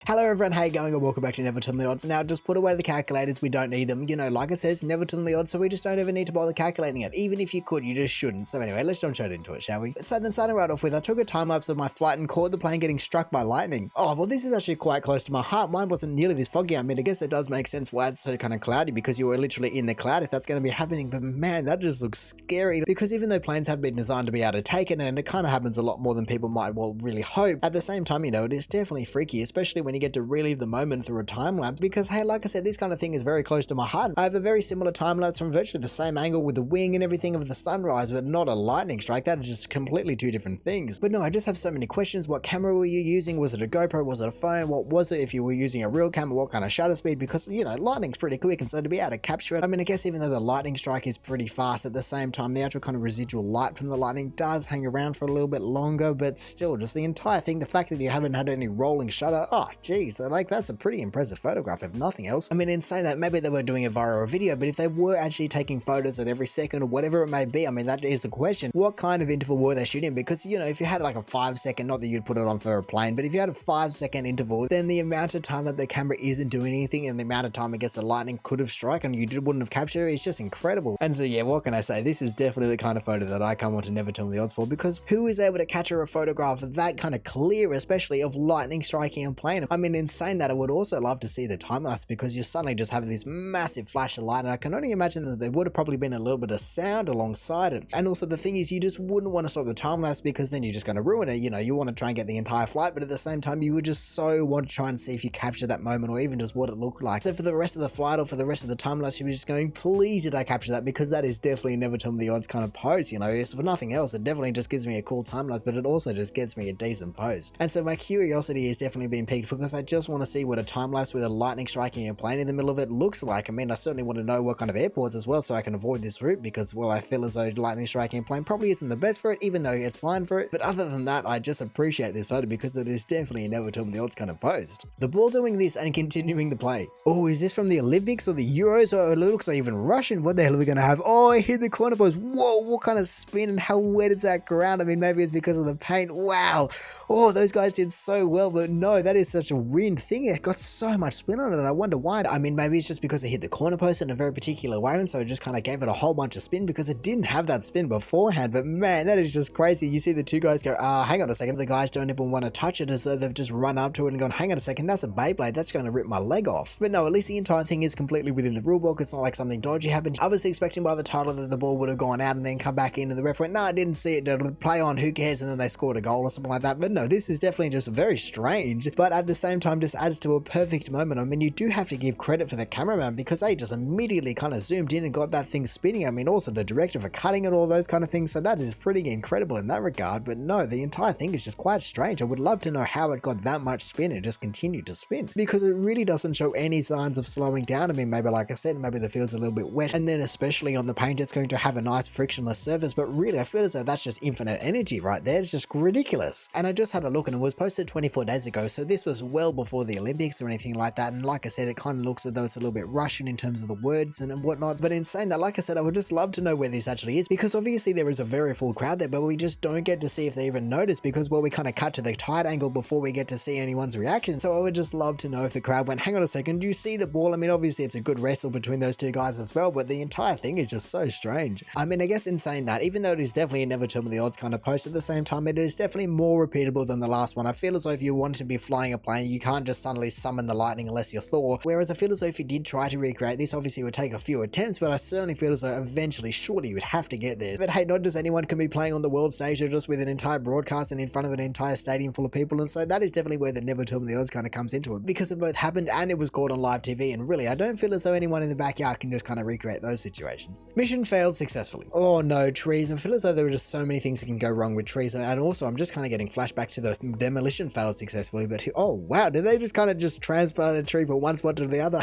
Hello everyone, how you going and welcome back to nevertellmetheodds. Now just put away the calculators, we don't need them. You know, like it says, nevertellmetheodds, so we just don't ever need to bother calculating it. Even if you could, you just shouldn't. So anyway, let's jump straight into it, shall we? So then starting right off with, I took a time lapse of my flight and caught the plane getting struck by lightning. Oh, well this is actually quite close to my heart. Mine wasn't nearly this foggy. I mean, I guess it does make sense why it's so kind of cloudy, because you were literally in the cloud if that's going to be happening. But man, that just looks scary, because even though planes have been designed to be able to take it, and it kind of happens a lot more than people might well really hope, at the same time, you know, it is definitely freaky, especially when you get to relive the moment through a time lapse, because hey, like I said, this kind of thing is very close to my heart. I have a very similar time lapse from virtually the same angle with the wing and everything of the sunrise, but not a lightning strike. That is just completely two different things. But no, I just have so many questions. What camera were you using? Was it a GoPro? Was it a phone? What was it? If you were using a real camera, what kind of shutter speed? Because, you know, lightning's pretty quick, and so to be able to capture it, I mean, I guess even though the lightning strike is pretty fast, at the same time, the actual kind of residual light from the lightning does hang around for a little bit longer, but still, just the entire thing, the fact that you haven't had any rolling shutter, oh geez, like that's a pretty impressive photograph if nothing else. I mean, in saying that, maybe they were doing a viral video, but if they were actually taking photos at every second or whatever it may be, I mean, that is the question. What kind of interval were they shooting? Because, you know, if you had like a 5-second, not that you'd put it on for a plane, but if you had a 5-second interval, then the amount of time that the camera isn't doing anything and the amount of time I guess the lightning could have struck and you wouldn't have captured it, it's just incredible. And so yeah, what can I say? This is definitely the kind of photo that I come on to Never Tell Me the Odds for, because who is able to capture a photograph that kind of clear, especially of lightning striking a plane? I mean, in saying that, I would also love to see the time lapse, because you suddenly just have this massive flash of light, and I can only imagine that there would have probably been a little bit of sound alongside it. And also the thing is, you just wouldn't want to stop the time lapse, because then you're just going to ruin it. You know, you want to try and get the entire flight, but at the same time, you would just so want to try and see if you capture that moment, or even just what it looked like. So for the rest of the flight, or for the rest of the time lapse, you'd be just going, please did I capture that? Because that is definitely Never Tell Me the Odds kind of post. You know, it's for nothing else, it definitely just gives me a cool time lapse, but it also just gets me a decent post. And so my curiosity is definitely being piqued, because I just want to see what a time lapse with a lightning striking a plane in the middle of it looks like. I mean, I certainly want to know what kind of airports as well, so I can avoid this route, because, well, I feel as though lightning striking a plane probably isn't the best for it, even though it's fine for it. But other than that, I just appreciate this photo, because it is definitely a Never Tell Me the Odds kind of post. The ball doing this and continuing the play. Oh, is this from the Olympics or the Euros? Or it looks like even Russian. What the hell are we going to have? Oh, I hit the corner post. Whoa, what kind of spin, and how wet is that ground? I mean, maybe it's because of the paint. Wow. Oh, those guys did so well, but no, that is such a weird thing. It got so much spin on it, and I wonder why. I mean, maybe it's just because it hit the corner post in a very particular way, and so it just kind of gave it a whole bunch of spin, because it didn't have that spin beforehand. But man, that is just crazy. You see the two guys go, hang on a second. The guys don't even want to touch it, as though they've just run up to it and gone, hang on a second, that's a Beyblade, that's going to rip my leg off. But no, at least the entire thing is completely within the rulebook. It's not like something dodgy happened. I was expecting by the title that the ball would have gone out and then come back in, and the ref went, no, I didn't see it, it'll play on, who cares, and then they scored a goal or something like that. But no, this is definitely just very strange, but at the same time just adds to a perfect moment. I mean, you do have to give credit for the cameraman, because they just immediately kind of zoomed in and got that thing spinning. I mean, also the director for cutting it, all those kind of things, so that is pretty incredible in that regard. But no, the entire thing is just quite strange. I would love to know how it got that much spin and just continued to spin, because it really doesn't show any signs of slowing down. I mean, maybe like I said, maybe the field's a little bit wet, and then especially on the paint, it's going to have a nice frictionless surface, but really I feel as though that's just infinite energy right there. It's just ridiculous. And I just had a look, and it was posted 24 days ago, so this was well before the Olympics or anything like that. And like I said, it kind of looks as though it's a little bit Russian in terms of the words and whatnot. But in saying that, like I said, I would just love to know where this actually is, because obviously there is a very full crowd there, but we just don't get to see if they even notice, because, well, we kind of cut to the tight angle before we get to see anyone's reaction. So I would just love to know if the crowd went, hang on a second, do you see the ball? I mean, obviously it's a good wrestle between those two guys as well, but the entire thing is just so strange. I mean, I guess in saying that, even though it is definitely a Never Tell Me the Odds kind of post, at the same time, it is definitely more repeatable than the last one. I feel as though if you wanted to be flying a plane, you can't just suddenly summon the lightning unless you're Thor. Whereas I feel as though if you did try to recreate this, obviously it would take a few attempts, but I certainly feel as though eventually, surely you would have to get there. But hey, not just anyone can be playing on the world stage, or just with an entire broadcast and in front of an entire stadium full of people. And so that is definitely where the Never Tell Me the Odds kind of comes into it, because it both happened and it was caught on live TV. And really, I don't feel as though anyone in the backyard can just kind of recreate those situations. Mission failed successfully. Oh no, trees. I feel as though there are just so many things that can go wrong with trees. And also, I'm just kind of getting flashback to the demolition failed successfully. But oh wow, did they just kind of just transplant a tree from one spot to the other?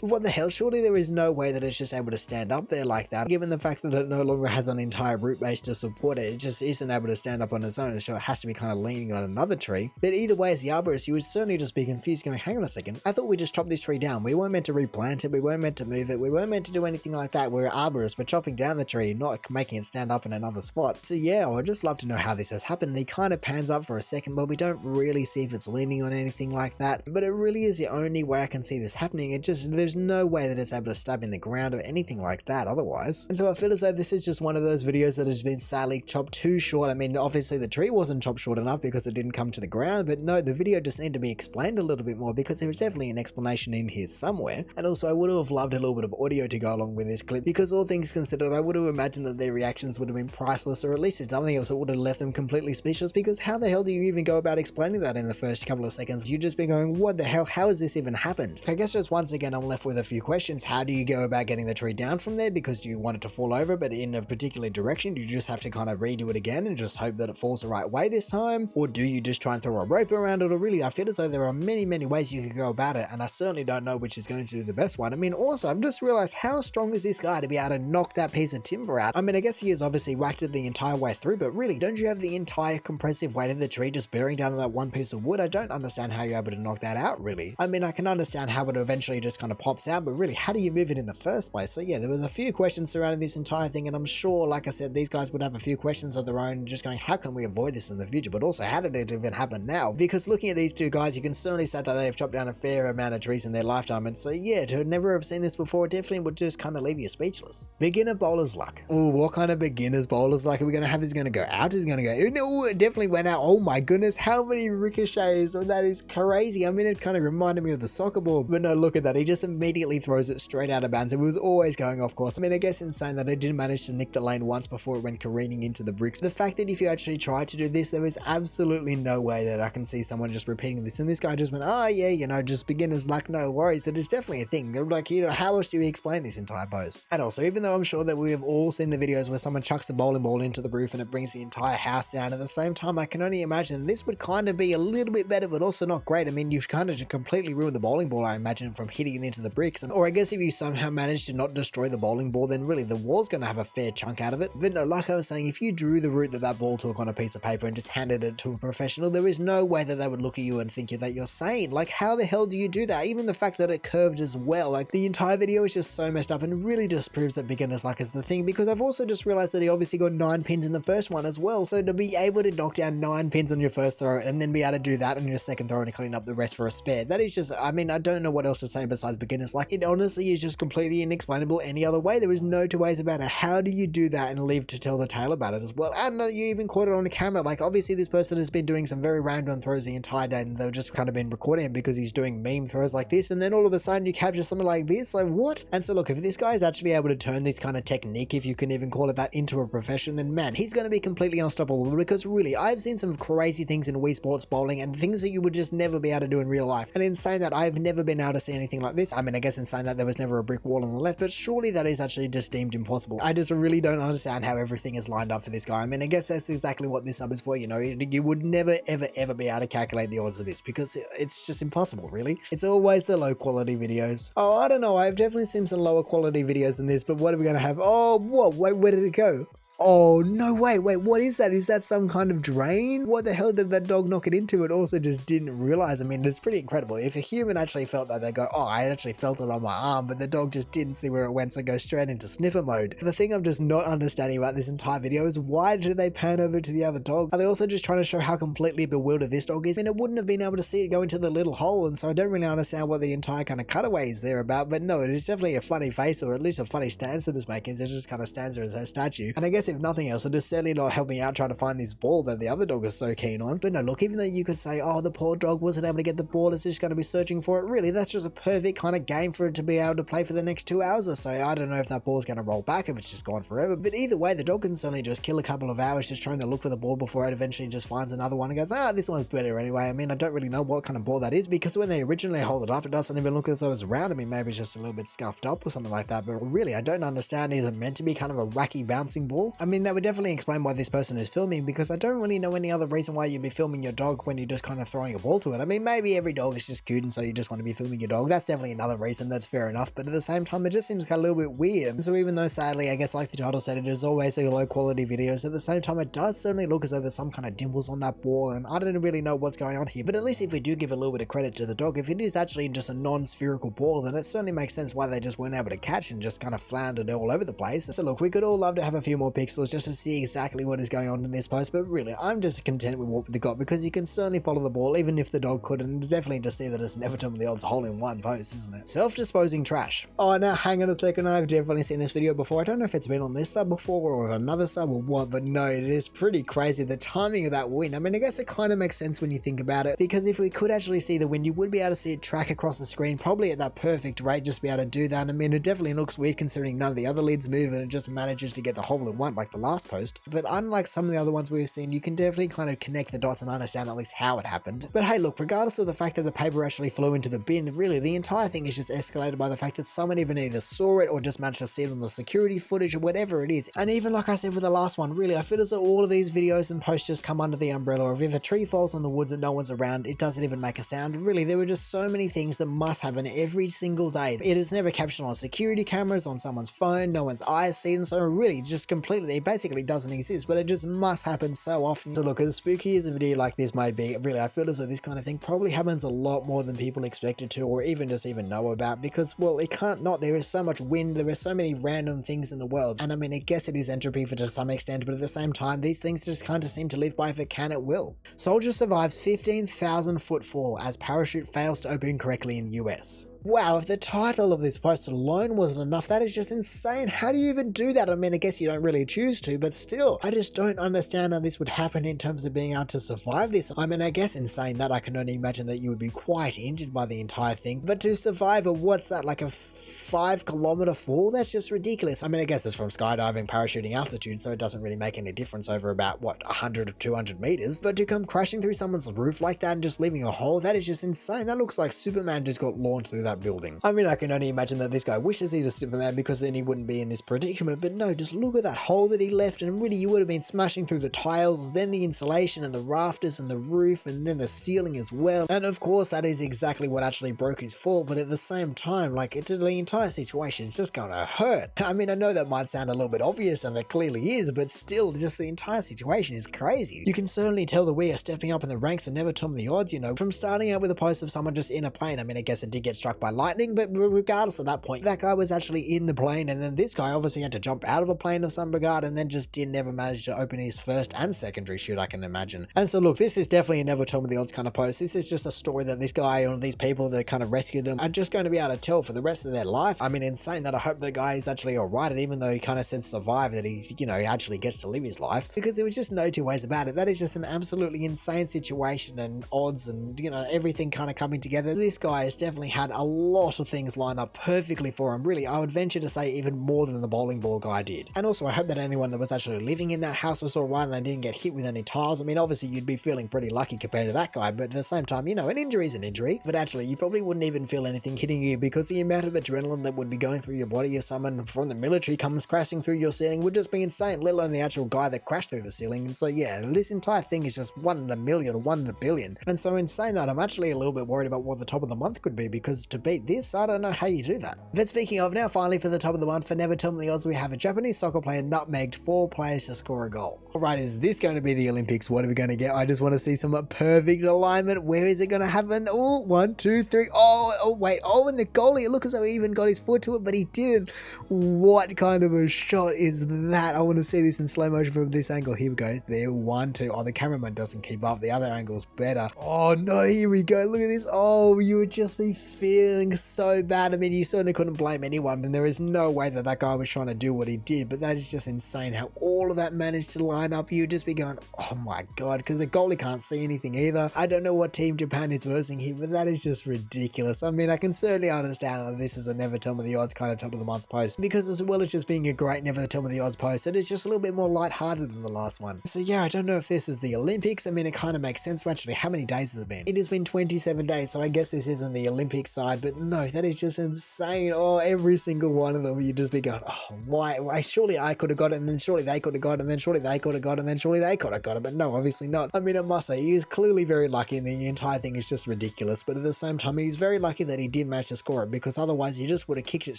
What the hell? Surely there is no way that it's just able to stand up there like that, given the fact that it no longer has an entire root base to support it. It just isn't able to stand up on its own, and so it has to be kind of leaning on another tree. But either way, as the arborist, you would certainly just be confused, going, hang on a second, I thought we just chopped this tree down. We weren't meant to replant it, we weren't meant to move it, we weren't meant to do anything like that. We're arborists, we're chopping down the tree, not making it stand up in another spot. So yeah, I would just love to know how this has happened. He kind of pans up for a second, but we don't really see if it's leaning on anything. anything like that, but it really is the only way I can see this happening. There's no way that it's able to stab in the ground or anything like that otherwise. And so I feel as though this is just one of those videos that has been sadly chopped too short. I mean, obviously the tree wasn't chopped short enough because it didn't come to the ground, but no, the video just needed to be explained a little bit more because there was definitely an explanation in here somewhere. And also I would have loved a little bit of audio to go along with this clip, because all things considered, I would have imagined that their reactions would have been priceless, or at least if nothing else, it would have left them completely speechless, because how the hell do you even go about explaining that in the first couple of seconds? You'd just be going, what the hell, how has this even happened? I guess just once again I'm left with a few questions. How do you go about getting the tree down from there? Because do you want it to fall over but in a particular direction? Do you just have to kind of redo it again and just hope that it falls the right way this time? Or do you just try and throw a rope around it? Or really, I feel as though there are many ways you could go about it, and I certainly don't know which is going to do the best one. I mean, also I've just realized, how strong is this guy to be able to knock that piece of timber out? I mean, I guess he has obviously whacked it the entire way through, but really, don't you have the entire compressive weight of the tree just bearing down on that one piece of wood? I don't understand how you're able to knock that out, really. I mean, I can understand how it eventually just kind of pops out, but really, how do you move it in the first place? So yeah, there was a few questions surrounding this entire thing, and I'm sure, like I said, these guys would have a few questions of their own, just going, how can we avoid this in the future? But also, how did it even happen now? Because looking at these two guys, you can certainly say that they've chopped down a fair amount of trees in their lifetime, and so yeah, to never have seen this before definitely would just kind of leave you speechless. Beginner bowler's luck. Oh, what kind of beginner's bowler's luck are we going to have? Is it going to go out? Is it going to go? No, it definitely went out. Oh my goodness, how many ricochets? Oh, that is crazy. I mean, it kind of reminded me of the soccer ball, but no, look at that. He just immediately throws it straight out of bounds. It was always going off course. I mean, I guess in saying that, it did manage to nick the lane once before it went careening into the bricks. The fact that if you actually tried to do this, there is absolutely no way that I can see someone just repeating this, and this guy just went, oh yeah, you know, just beginner's luck, no worries. That is definitely a thing. Like, you know, how else do you explain this entire pose? And also, even though I'm sure that we have all seen the videos where someone chucks a bowling ball into the roof and it brings the entire house down, at the same time I can only imagine this would kind of be a little bit better, but also not great. I mean, you've kind of just completely ruined the bowling ball, I imagine, from hitting it into the bricks. Or I guess if you somehow manage to not destroy the bowling ball, then really the wall's going to have a fair chunk out of it. But no, like I was saying, if you drew the route that that ball took on a piece of paper and just handed it to a professional, there is no way that they would look at you and think that you're sane. Like, how the hell do you do that? Even the fact that it curved as well, like the entire video is just so messed up, and really just proves that beginner's luck is the thing, because I've also just realized that he obviously got 9 pins in the first one as well. So to be able to knock down 9 pins on your first throw and then be able to do that on your second throw and clean up the rest for a spare, that is just, I mean, I don't know what else to say besides beginner's luck. It honestly is just completely inexplainable any other way. There is no two ways about it. How do you do that and live to tell the tale about it as well? And you even caught it on camera. Like, obviously this person has been doing some very random throws the entire day, and they've just kind of been recording him because he's doing meme throws like this, and then all of a sudden you capture something like this. Like, what? And so look, if this guy is actually able to turn this kind of technique, if you can even call it that, into a profession, then man, he's going to be completely unstoppable. Because really, I've seen some crazy things in Wii Sports bowling and things that you would just never be able to do in real life. And in saying that, I've never been able to see anything like this. I mean, I guess in saying that, there was never a brick wall on the left, but surely that is actually just deemed impossible. I just really don't understand how everything is lined up for this guy. I mean, I guess that's exactly what this sub is for, you know. You would never ever be able to calculate the odds of this, because it's just impossible, really. It's always the low quality videos. Oh, I don't know, I've definitely seen some lower quality videos than this, but what are we gonna have? Oh, what? Wait, where did it go? Oh, no, wait, what is that? Is that some kind of drain? What the hell did that dog knock it into? It also just didn't realize. I mean, it's pretty incredible. If a human actually felt that, they go, oh, I actually felt it on my arm, but the dog just didn't see where it went, so goes straight into sniffer mode. The thing I'm just not understanding about this entire video is, why did they pan over to the other dog? Are they also just trying to show how completely bewildered this dog is? I mean, it wouldn't have been able to see it go into the little hole, and so I don't really understand what the entire kind of cutaway is there about, but no, it is definitely a funny face, or at least a funny stance that it's making. It just kind of stands there as a statue. And I guess if nothing else, it is certainly not helping out trying to find this ball that the other dog is so keen on. But no, look, even though you could say, oh, the poor dog wasn't able to get the ball, it's just going to be searching for it, really, that's just a perfect kind of game for it to be able to play for the next 2 hours or so. I don't know if that ball is going to roll back, if it's just gone forever, but either way, the dog can certainly just kill a couple of hours just trying to look for the ball before it eventually just finds another one and goes, ah, this one's better anyway. I mean, I don't really know what kind of ball that is, because when they originally hold it up, it doesn't even look as though it's round. I mean, maybe it's just a little bit scuffed up or something like that, but really, I don't understand. Is it meant to be kind of a wacky bouncing ball? I mean, that would definitely explain why this person is filming, because I don't really know any other reason why you'd be filming your dog when you're just kind of throwing a ball to it. I mean, maybe every dog is just cute and so you just want to be filming your dog. That's definitely another reason. That's fair enough, but at the same time, it just seems kind of a little bit weird. And so even though sadly, I guess like the title said, it is always a low quality videos, at the same time, it does certainly look as though there's some kind of dimples on that ball, and I don't really know what's going on here. But at least if we do give a little bit of credit to the dog, if it is actually just a non-spherical ball, then it certainly makes sense why they just weren't able to catch and just kind of floundered all over the place. So look, we could all love to have a few more pixels just to see exactly what is going on in this post, but really, I'm just content with what they got because you can certainly follow the ball even if the dog couldn't. Definitely just see that it's never tell me the odds hole-in-one post, isn't it? Self-disposing trash. Oh, now hang on a second, I've definitely seen this video before. I don't know if it's been on this sub before or another sub or what, but no, it is pretty crazy, the timing of that wind. I mean, I guess it kind of makes sense when you think about it, because if we could actually see the wind, you would be able to see it track across the screen, probably at that perfect rate, just be able to do that. I mean, it definitely looks weird considering none of the other lids move and it just manages to get the hole-in-one like the last post. But unlike some of the other ones we've seen, you can definitely kind of connect the dots and understand at least how it happened. But hey, look, regardless of the fact that the paper actually flew into the bin, really the entire thing is just escalated by the fact that someone even either saw it or just managed to see it on the security footage or whatever it is. And even like I said with the last one, really I feel as though all of these videos and posts just come under the umbrella of if a tree falls in the woods and no one's around, it doesn't even make a sound. Really, there were just so many things that must happen every single day. It is never captured on security cameras, on someone's phone, no one's eyes see it, so really just completely, it basically doesn't exist, but it just must happen so often. So look, as spooky as a video like this might be, really I feel as though this kind of thing probably happens a lot more than people expect it to, or even just even know about, because well, it can't not. There is so much wind, there are so many random things in the world, and I mean, I guess it is entropy to some extent, but at the same time, these things just kind of seem to live by if it can, it will. Soldier survives 15,000 foot fall as parachute fails to open correctly in US. Wow, if the title of this post alone wasn't enough, that is just insane. How do you even do that? I mean, I guess you don't really choose to, but still, I just don't understand how this would happen in terms of being able to survive this. I mean, I guess in saying that, I can only imagine that you would be quite injured by the entire thing, but to survive what's that, like a 5-kilometer fall? That's just ridiculous. I mean, I guess it's from skydiving, parachuting altitude, so it doesn't really make any difference over about, what, 100 or 200 meters, but to come crashing through someone's roof like that and just leaving a hole, that is just insane. That looks like Superman just got launched through that building. I mean, I can only imagine that this guy wishes he was Superman because then he wouldn't be in this predicament, but no, just look at that hole that he left, and really you would have been smashing through the tiles, then the insulation and the rafters and the roof and then the ceiling as well. And of course that is exactly what actually broke his fall, but at the same time, like, the entire situation is just gonna hurt. I mean, I know that might sound a little bit obvious and it clearly is, but still, just the entire situation is crazy. You can certainly tell that we are stepping up in the ranks and never tell me the odds, you know, from starting out with a post of someone just in a plane. I mean, I guess it did get struck by lightning, but regardless of that point, that guy was actually in the plane, and then this guy obviously had to jump out of a plane of some regard and then just did never manage to open his first and secondary chute, I can imagine. And so look, this is definitely a never tell me the odds kind of post. This is just a story that this guy or these people that kind of rescued them are just going to be able to tell for the rest of their life. I mean, insane that I hope the guy is actually alright, and even though he kind of said survive, that he, you know, actually gets to live his life, because there was just no two ways about it. That is just an absolutely insane situation, and odds and, you know, everything kind of coming together. This guy has definitely had a lot of things lined up perfectly for him. Really, I would venture to say even more than the bowling ball guy did. And also, I hope that anyone that was actually living in that house was alright and they didn't get hit with any tiles. I mean, obviously you'd be feeling pretty lucky compared to that guy, but at the same time, you know, an injury is an injury. But actually, you probably wouldn't even feel anything hitting you, because the amount of adrenaline that would be going through your body if someone from the military comes crashing through your ceiling would just be insane, let alone the actual guy that crashed through the ceiling. And so yeah, this entire thing is just 1 in a million, 1 in a billion. And so in saying that, I'm actually a little bit worried about what the top of the month could be, because to beat this, I don't know how you do that. But speaking of, now finally for the top of the month, for Never Tell Me the Odds, we have a Japanese soccer player nutmegged 4 players to score a goal. Alright, is this going to be the Olympics? What are we going to get? I just want to see some perfect alignment. Where is it going to happen? Oh, 1, 2, 3. Oh, wait. Oh, and the goalie, it looks as though he even got his foot to it, but he didn't. What kind of a shot is that? I want to see this in slow motion from this angle. Here we go. There, 1, 2. Oh, the cameraman doesn't keep up. The other angle's better. Oh, no, here we go. Look at this. Oh, you would just be feeling so bad. I mean, you certainly couldn't blame anyone, and there is no way that that guy was trying to do what he did, but that is just insane how all of that managed to line up. You'd just be going, oh my god, because the goalie can't see anything either. I don't know what team Japan is versing here, but that is just ridiculous. I mean, I can certainly understand that this is a never tell me the odds kind of top of the month post, because as well as just being a great never tell me the odds post, it is just a little bit more lighthearted than the last one. So yeah, I don't know if this is the Olympics. I mean, it kind of makes sense. Actually, how many days has it been? It has been 27 days, so I guess this isn't the Olympic side, but no, that is just insane. Oh, every single one of them, you'd just be going, oh, why? Surely I could have got it, and then surely they could have got it, and then surely they could have got it, and then surely they could have got it, but no, obviously not. I mean, I must say, he is clearly very lucky, and the entire thing is just ridiculous, but at the same time, he's very lucky that he did manage to score it, because otherwise he just would have kicked it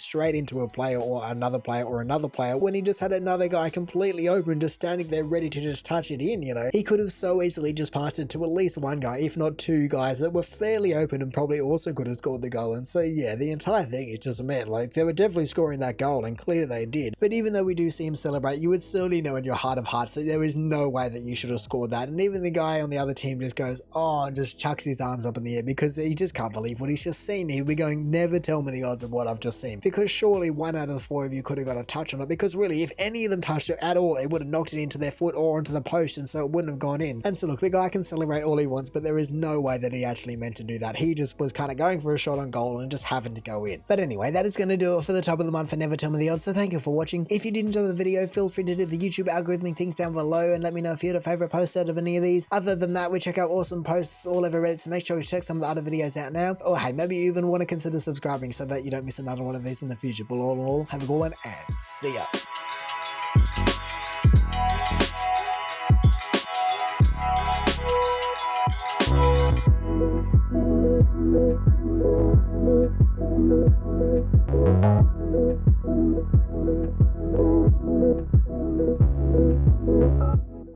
straight into a player or another player or another player, when he just had another guy completely open, just standing there ready to just touch it in, you know. He could have so easily just passed it to at least one guy, if not 2 guys that were fairly open, and probably also could have scored the goal well. And so yeah, the entire thing is just, man, like they were definitely scoring that goal, and clearly they did. But even though we do see him celebrate, you would surely know in your heart of hearts that there is no way that you should have scored that. And even the guy on the other team just goes, oh, and just chucks his arms up in the air because he just can't believe what he's just seen. He'd be going, never tell me the odds of what I've just seen, because surely 1 out of the 4 of you could have got a touch on it, because really, if any of them touched it at all, it would have knocked it into their foot or onto the post, and so it wouldn't have gone in. And so look, the guy can celebrate all he wants, but there is no way that he actually meant to do that. He just was kind of going for a shot on goal and just happened to go in. But anyway, that is going to do it for the top of the month for Never Tell Me the Odds. So thank you for watching. If you did enjoy the video, feel free to do the YouTube algorithmic things down below and let me know if you had a favorite post out of any of these. Other than that, we check out awesome posts all over Reddit, so make sure you check some of the other videos out now. Or hey, maybe you even want to consider subscribing so that you don't miss another one of these in the future. But all in all, have a good one and see ya.